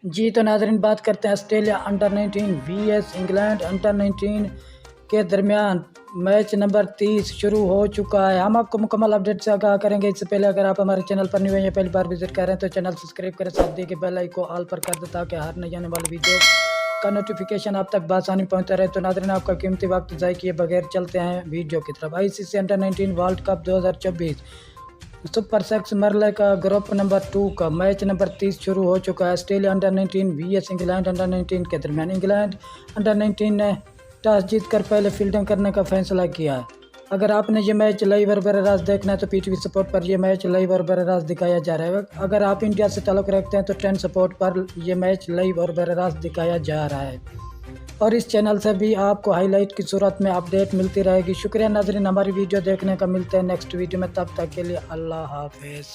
جی تو ناظرین بات کرتے ہیں Australia under 19 V S England under 19 کے درمیان میچ نمبر 30 شروع ہو چکا ہے۔ ہم آپ کو مکمل اپڈیٹ سے آگاہ کریں گے۔ اس سے پہلے اگر آپ ہمارے چینل پر نیو ہیں یا پہلی بار وزٹ کر رہے ہیں تو چینل سبسکرائب کریں، ساتھ دے کے بیل آئیکن کو آل پر کر دیں تاکہ ہر نئی آنے والی ویڈیو کا نوٹیفیکیشن آپ تک بآسانی پہنچتا رہے۔ تو ناظرین آپ کا قیمتی وقت ضائع کیے بغیر چلتے ہیں ویڈیو کی طرف۔ ICC under 19 world cup 2024 super six مرحلے کا گروپ نمبر 2 کا میچ نمبر 30 شروع ہو چکا ہے۔ Australia under 19 V S England under 19 کے درمیان انگلینڈ انڈر 19 نے ٹاس جیت کر پہلے فیلڈنگ کرنے کا فیصلہ کیا ہے۔ اگر آپ نے یہ میچ لائیو اور براہ راست دیکھنا ہے تو PTV سپورٹ پر یہ میچ لائیو اور براہ راست دکھایا جا رہا ہے۔ اگر آپ انڈیا سے تعلق رکھتے ہیں تو 10 سپورٹ پر یہ میچ لائیو اور براہ راست دکھایا جا رہا ہے، اور اس چینل سے بھی آپ کو ہائی لائٹ کی صورت میں اپڈیٹ ملتی رہے گی۔ شکریہ ناظرین، ہماری ویڈیو دیکھنے کا۔ ملتے ہیں نیکسٹ ویڈیو میں، تب تک کے لیے اللہ حافظ۔